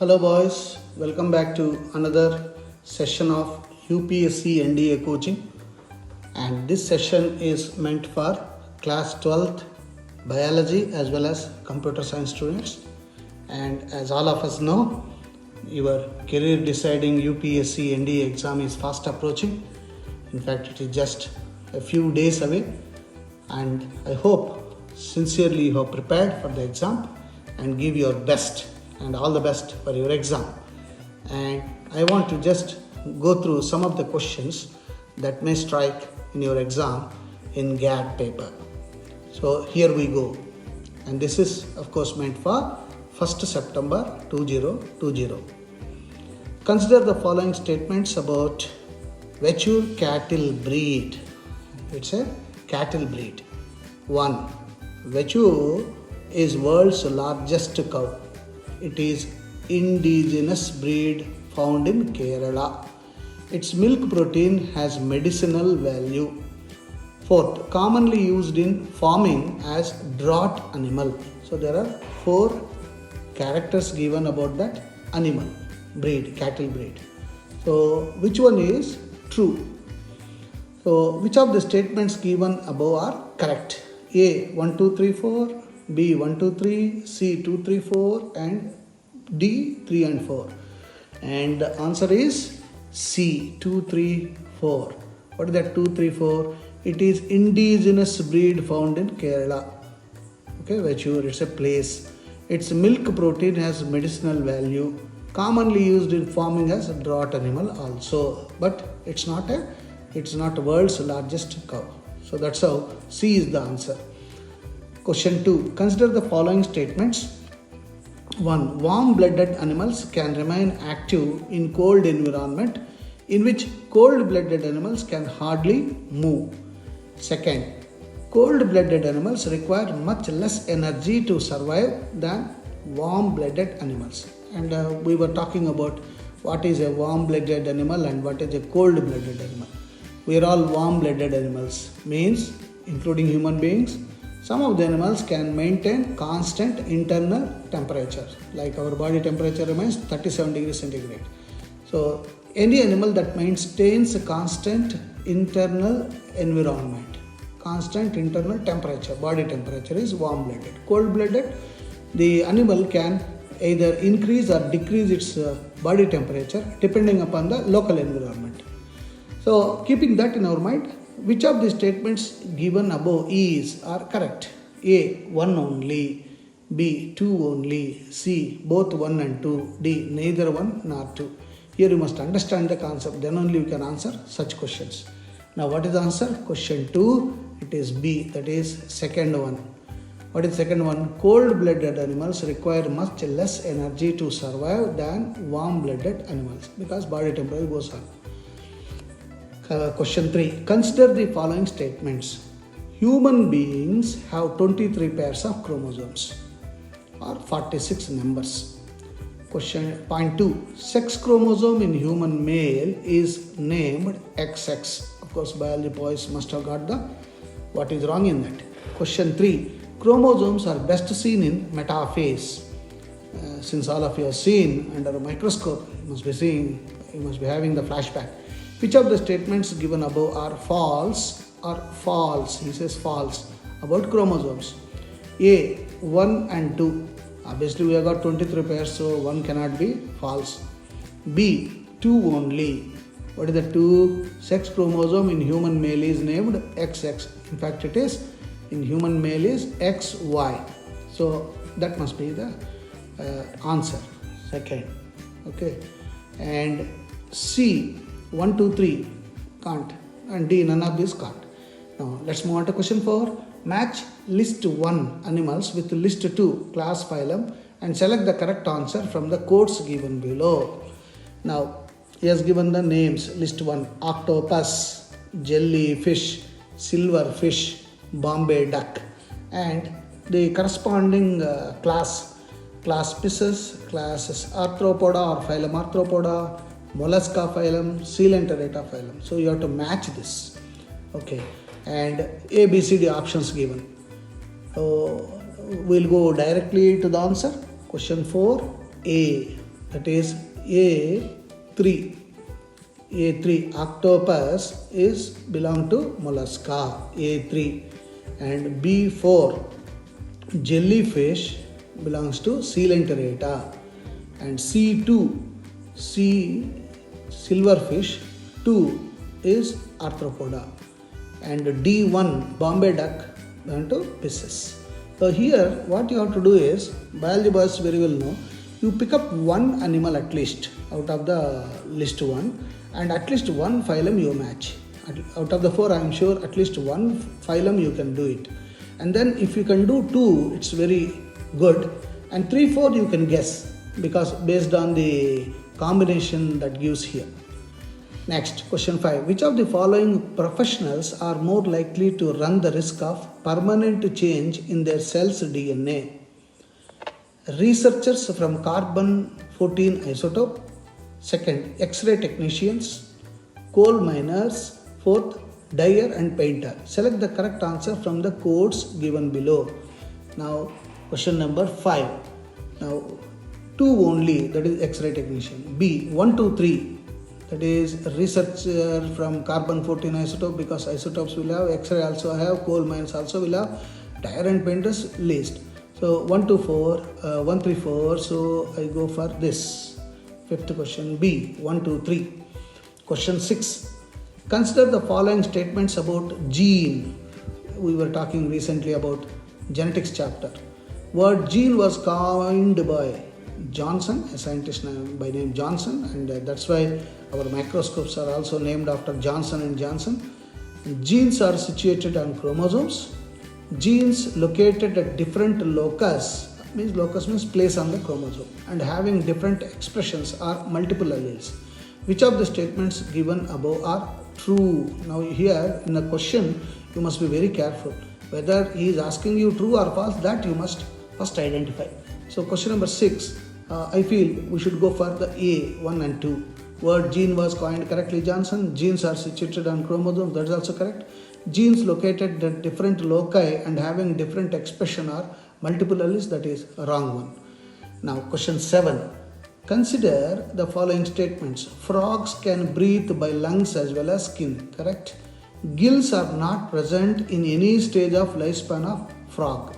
Hello boys, welcome back to another session of UPSC NDA coaching, and this session is meant for class 12th biology as well as computer science students. And as all of us know, your career deciding UPSC NDA exam is fast approaching. In fact, it is just a few days away, and I hope sincerely you have prepared for the exam and give your best and all the best for your exam. And I want to just go through some of the questions that may strike in your exam in GAT paper. So here we go, and this is of course meant for 1st September 2020. Consider the following statements about Vechur cattle breed. It's a cattle breed. 1. Vechur is world's largest cow. It is indigenous breed found in Kerala. Its milk protein has medicinal value. 4th, commonly used in farming as draught animal. So there are 4 characters given about that animal breed, cattle breed. So which one is true? So which of the statements given above are correct? A 1, 2, 3, 4, B 1, 2, 3, C 2, 3, 4, and D 3 and 4. And the answer is C 2, 3, 4. What is that 2, 3, 4? It is indigenous breed found in Kerala. Okay, Vechur, it's a place. Its milk protein has medicinal value. Commonly used in farming as a draught animal also. But it's not world's largest cow. So that's how C is the answer. Question 2. Consider the following statements. 1. Warm-blooded animals can remain active in cold environment in which cold-blooded animals can hardly move. 2. Cold-blooded animals require much less energy to survive than warm-blooded animals. And we were talking about what is a warm-blooded animal and what is a cold-blooded animal. We are all warm-blooded animals, means including human beings. Some of the animals can maintain constant internal temperature, like our body temperature remains 37 degrees centigrade. So any animal that maintains a constant internal environment, constant internal temperature, body temperature is warm-blooded. Cold-blooded, the animal can either increase or decrease its body temperature depending upon the local environment. So keeping that in our mind, which of the statements given above are correct? A 1 only, B 2 only, C both 1 and 2, D neither 1 nor 2. Here you must understand the concept, then only you can answer such questions. Now what is the answer? Question 2, it is B, that is second one. What is second one? Cold-blooded animals require much less energy to survive than warm-blooded animals because body temperature goes up. Question 3. Consider the following statements. Human beings have 23 pairs of chromosomes or 46 numbers. Point 2. Sex chromosome in human male is named XX. Of course, biology boys must have got what is wrong in that. Question 3. Chromosomes are best seen in metaphase. Since all of you have seen under a microscope, you must be having the flashback. Which of the statements given above are false or false? He says false about chromosomes. A 1 and 2. Obviously, we have got 23 pairs, so 1 cannot be false. B 2 only. What is the 2? Sex chromosome in human male is named XX. In fact, it is in human male is XY. So that must be the answer. Second. Okay. And C 1, 2, 3 can't, and D none of these can't. Now let's move on to question 4. Match list 1 animals with list 2 class phylum and select the correct answer from the quotes given below. Now he has given the names. List 1 octopus, jellyfish, silverfish, Bombay duck, and the corresponding class species, classes Arthropoda or phylum Arthropoda, Mollusca phylum, Coelenterata phylum. So you have to match this. Okay, and A, B, C, D options given. So we'll go directly to the answer. Question 4, A. that is A3. A3 octopus is belong to mollusca, A3, and B4 jellyfish belongs to Coelenterata, and C2 silverfish 2 is arthropoda, and D1 Bombay duck belongs to Pisces. So here what you have to do is, biology boys very well know, you pick up one animal at least out of the list one, and at least one phylum you match. Out of the 4 I am sure at least one phylum you can do it, and then if you can do 2 it's very good, and 3, 4 you can guess because based on the combination that gives here. Next, question 5. Which of the following professionals are more likely to run the risk of permanent change in their cell's DNA? Researchers from carbon-14 isotope. Second, X-ray technicians. Coal miners. Fourth, dyer and painter. Select the correct answer from the codes given below. Now, question number 5. Now, 2 only, that is X-ray technician. B, 1, 2, 3. That is researcher from carbon-14 isotope, because isotopes will have, X-ray also have, coal mines also will have, dyer and painters list. So 1, 2, 4, 1, 3, 4. So I go for this. 5th question B, 1, 2, 3. Question 6. Consider the following statements about gene. We were talking recently about genetics chapter. Word gene was coined by Johnson, a scientist by name Johnson, and that's why our microscopes are also named after Johnson and Johnson. Genes are situated on chromosomes. Genes located at different locus means place on the chromosome, and having different expressions are multiple alleles. Which of the statements given above are true? Now here in the question you must be very careful. Whether he is asking you true or false, that you must first identify. So question number 6, I feel we should go for the A, 1 and 2. Word gene was coined correctly Johnson. Genes are situated on chromosomes, that is also correct. Genes located at different loci and having different expression are multiple alleles, that is a wrong one. Now question 7. Consider the following statements. Frogs can breathe by lungs as well as skin, correct? Gills are not present in any stage of lifespan of frog.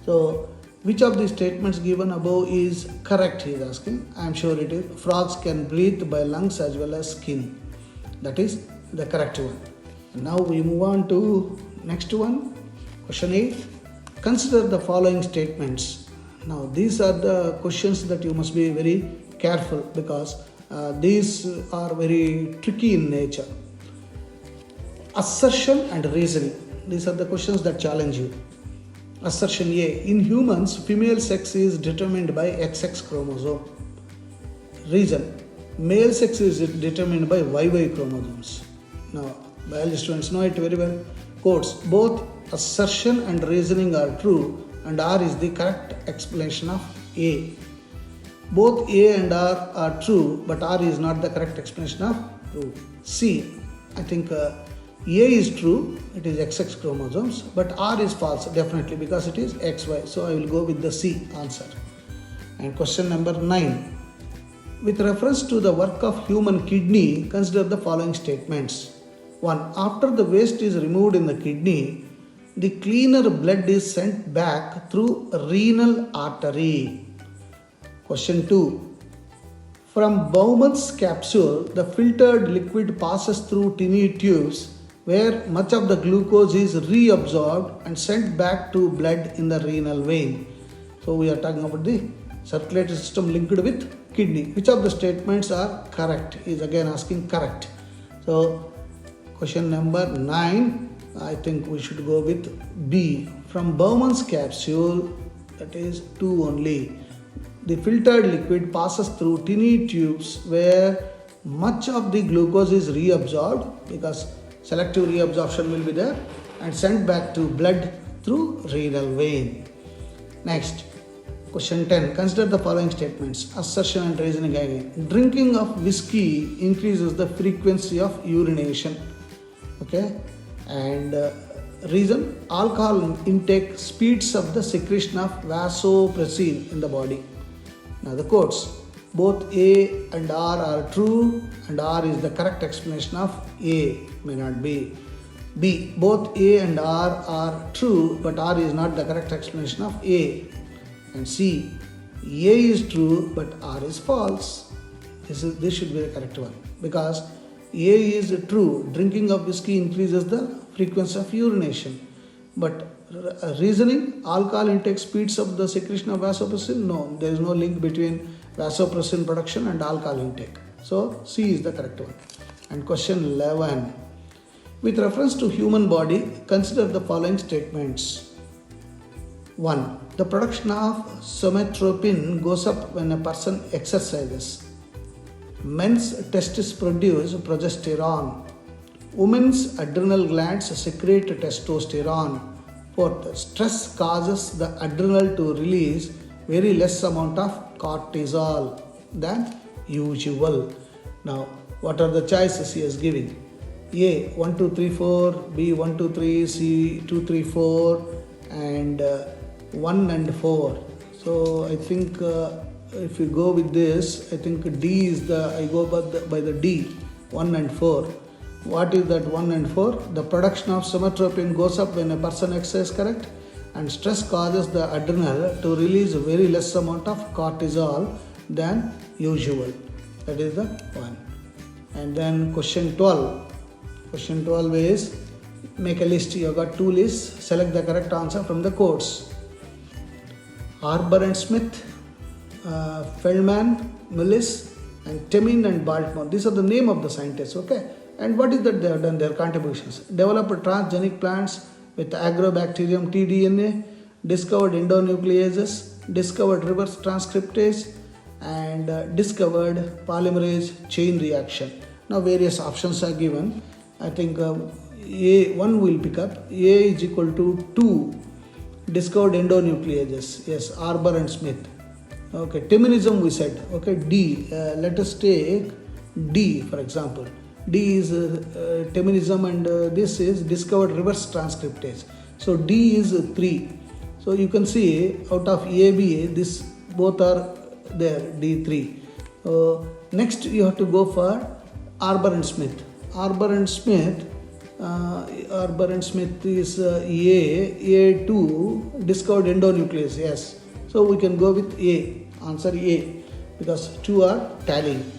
So which of the statements given above is correct, he is asking. I am sure it is. Frogs can breathe by lungs as well as skin. That is the correct one. And now we move on to next one. Question 8. Consider the following statements. Now these are the questions that you must be very careful, because these are very tricky in nature. Assertion and reasoning. These are the questions that challenge you. Assertion A. In humans, female sex is determined by XX chromosome. Reason. Male sex is determined by YY chromosomes. Now, biology students know it very well. Quotes. Both assertion and reasoning are true, and R is the correct explanation of A. Both A and R are true, but R is not the correct explanation of true. C. I think A is true, it is XX chromosomes, but R is false definitely because it is XY. So I will go with the C answer. And question number 9. With reference to the work of human kidney, consider the following statements. 1. After the waste is removed in the kidney, the cleaner blood is sent back through renal artery. Question 2. From Bowman's capsule, the filtered liquid passes through tiny tubes where much of the glucose is reabsorbed and sent back to blood in the renal vein. So we are talking about the circulatory system linked with kidney. Which of the statements are correct? He is again asking correct. So question number 9, I think we should go with B. From Bowman's capsule, that is 2 only. The filtered liquid passes through tiny tubes where much of the glucose is reabsorbed, because selective reabsorption will be there, and sent back to blood through renal vein. Next, question 10. Consider the following statements. Assertion and reasoning again. Drinking of whiskey increases the frequency of urination. Okay, and reason. Alcohol intake speeds up the secretion of vasopressin in the body. Now the quotes. both A and R are true, and R is the correct explanation of A, may not be. B, both A and R are true, but R is not the correct explanation of A. And C, A is true, but R is false. This should be the correct one, because A is true. Drinking of whiskey increases the frequency of urination. But reasoning, alcohol intake speeds up the secretion of vasopressin. No, there is no link between vasopressin production and alcohol intake. So C is the correct one. And question 11. With reference to human body, consider the following statements. 1. The production of somatotropin goes up when a person exercises. Men's testes produce progesterone. Women's adrenal glands secrete testosterone. 4th, stress causes the adrenal to release very less amount of cortisol than usual. Now, what are the choices he is giving? A 1, 2, 3, 4, B 1, 2, 3, C 2, 3, 4, and 1 and 4. So I think if you go with this, I think D is I go by the D, 1 and 4. What is that 1 and 4? The production of somatotropin goes up when a person exercises, correct? And stress causes the adrenal to release a very less amount of cortisol than usual. That is the one. And then question 12. Question 12 is, make a list. You have got 2 lists. Select the correct answer from the quotes. Arbor and Smith, Feldman, Millis, and Temin and Baltimore. These are the name of the scientists, okay? And what is that they have done, their contributions? Developed transgenic plants with agrobacterium tDNA, discovered endonucleases, discovered reverse transcriptase, and discovered polymerase chain reaction. Now various options are given. I think A1 will pick up. A is equal to 2. Discovered endonucleases. Yes, Arbor and Smith. Okay, Teminism we said. Okay, D. Let us take D for example. D is Teminism, and this is discovered reverse transcriptase. So D is 3. So you can see out of A, B, this both are there, D3. Next you have to go for Arbor and Smith. Arbor and Smith is A2, discovered endonuclease, yes. So we can go with A, answer A, because 2 are tallying.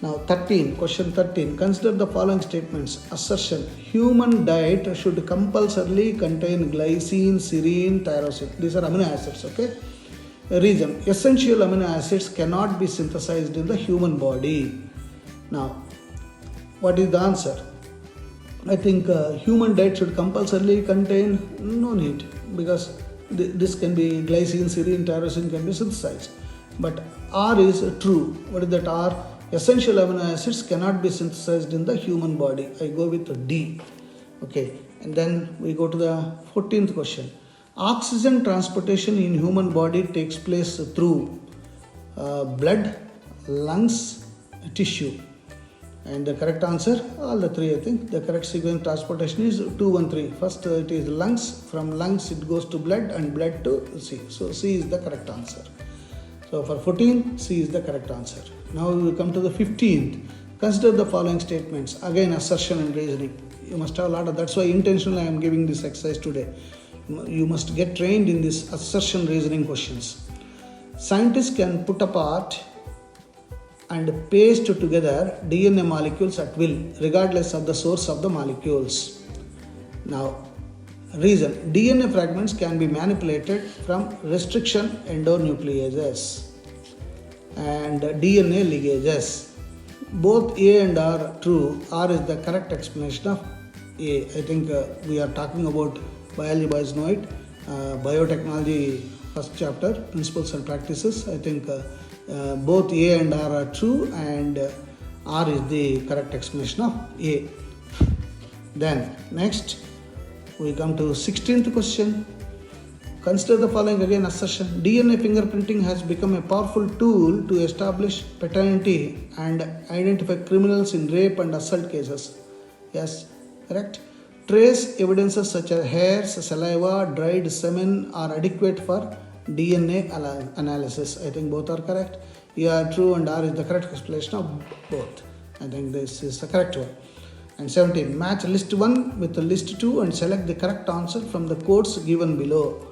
Now 13, question 13. Consider the following statements. Assertion. Human diet should compulsorily contain glycine, serine, tyrosine. These are amino acids, okay? Reason. Essential amino acids cannot be synthesized in the human body. Now, what is the answer? I think human diet should compulsorily contain, no need, because this can be glycine, serine, tyrosine can be synthesized. But R is true. What is that R? Essential amino acids cannot be synthesized in the human body. I go with D. Okay, and then we go to the 14th question. Oxygen transportation in human body takes place through blood, lungs, tissue. And the correct answer, all the 3 I think. The correct sequence of transportation is 2, 1, 3. First it is lungs. From lungs it goes to blood, and blood to C. So C is the correct answer. So for 14, C is the correct answer. Now we will come to the 15th. Consider the following statements. Again, assertion and reasoning. You must have a lot of, that's why intentionally I am giving this exercise today. You must get trained in this assertion reasoning questions. Scientists can put apart and paste together DNA molecules at will, regardless of the source of the molecules. Now, reason. DNA fragments can be manipulated from restriction endonucleases and DNA ligases. Both A and R are true. R is the correct explanation of A. I think we are talking about biology, boys know it. Biotechnology, first chapter, principles and practices. I think both A and R are true, and R is the correct explanation of A. Then next we come to 16th question. Consider the following again assertion. DNA fingerprinting has become a powerful tool to establish paternity and identify criminals in rape and assault cases. Yes, correct. Trace evidences such as hairs, saliva, dried semen are adequate for DNA analysis. I think both are correct. Yeah, true, and R is the correct explanation of both. I think this is the correct one. And 17. Match list 1 with the list 2 and select the correct answer from the codes given below.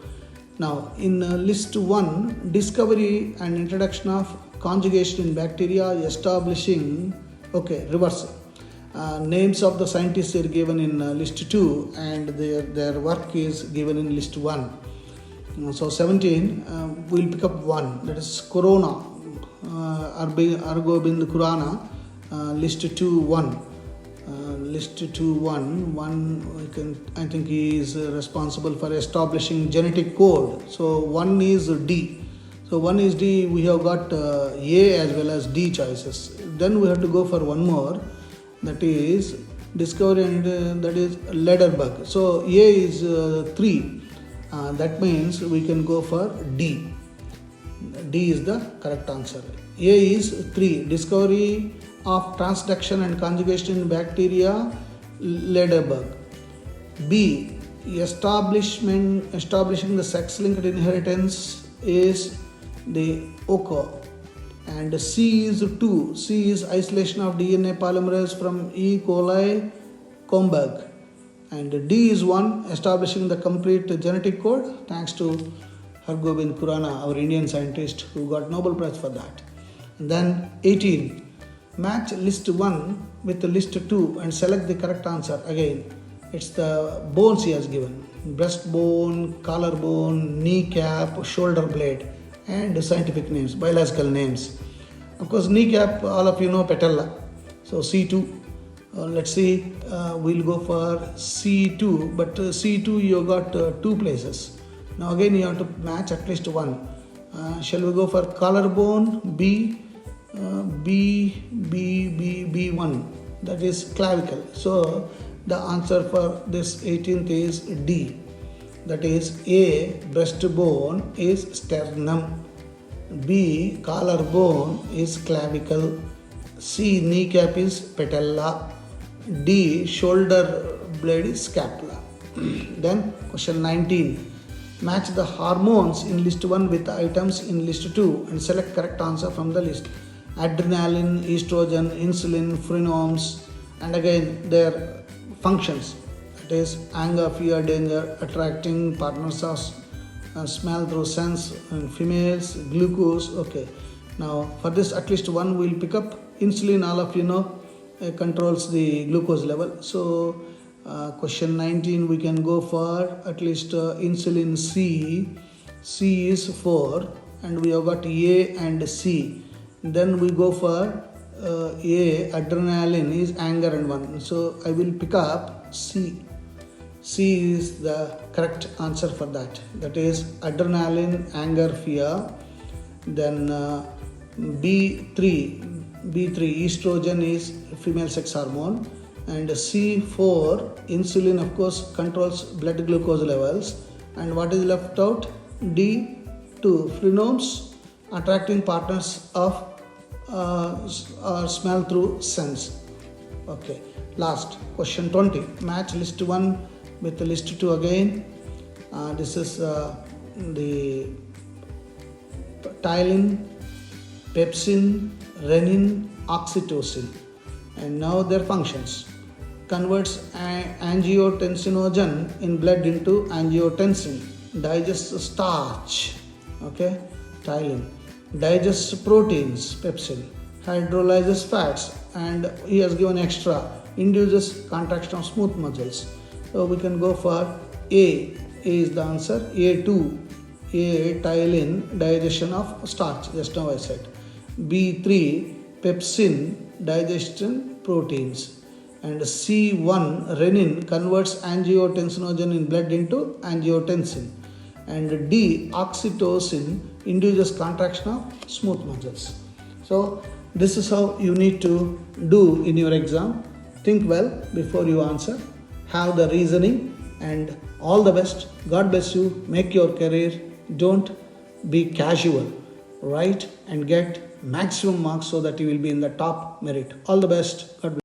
Now, in list 1, discovery and introduction of conjugation in bacteria establishing, okay, reverse. Names of the scientists are given in list 2 and their work is given in list 1. So 17, we'll pick up one, that is Corona, Argobind Kurana, list 2 1. List 2 1 I think he is responsible for establishing genetic code. So 1 is D. So 1 is D, we have got A as well as D choices. Then we have to go for one more, that is discovery, and that is Lederberg. So A is 3. That means we can go for D. D is the correct answer. A is 3. Discovery of transduction and conjugation in bacteria, Lederberg. B. Establishing the sex-linked inheritance is the Oka. And C is 2. C is isolation of DNA polymerase from E. coli, Comberg. And D is 1, establishing the complete genetic code, thanks to Hargobind Khurana, our Indian scientist who got Nobel Prize for that. And then 18, match list 1 with the list 2 and select the correct answer. Again, it's the bones he has given: breastbone, collarbone, kneecap, shoulder blade, and scientific names, biological names. Of course, kneecap, all of you know, patella. So C2. Let's see, we'll go for C2, but C2 you got 2 places. Now again you have to match at least one. Shall we go for collarbone? B1, that is clavicle. So the answer for this 18th is D, that is A, breastbone is sternum, B, collarbone is clavicle, C, kneecap is patella, D, shoulder blade is scapula. Then question 19. Match the hormones in list 1 with the items in list 2 and select correct answer from the list. Adrenaline, estrogen, insulin, pheromones, and again their functions. That is anger, fear, danger, attracting partners of smell through sense and females, glucose. Okay. Now for this at least one we'll pick up insulin. All of you know controls the glucose level. So question 19 we can go for at least insulin C. C is 4 and we have got A and C. Then we go for A, adrenaline is anger and 1. So I will pick up C. C is the correct answer for that. That is adrenaline, anger, fear. Then B3, estrogen is female sex hormone. And C4, insulin of course controls blood glucose levels. And what is left out? D2, pheromones, attracting partners of smell through sense. Okay. Last question 20. Match list 1 with the list 2 again. This is the ptyalin, pepsin, renin, oxytocin. And now their functions. Converts angiotensinogen in blood into angiotensin. Digests starch. Okay. Ptyalin. Digests proteins, pepsin. Hydrolyzes fats, and he has given extra. Induces contraction of smooth muscles. So we can go for A. A is the answer. A2. A, ptyalin, digestion of starch, just now I said. B3, pepsin, digestion proteins. And C1, renin, converts angiotensinogen in blood into angiotensin. And D, oxytocin, induces contraction of smooth muscles. So this is how you need to do in your exam. Think well before you answer. Have the reasoning, and all the best. God bless you. Make your career. Don't be casual. Write and get maximum marks so that you will be in the top merit. All the best. God bless.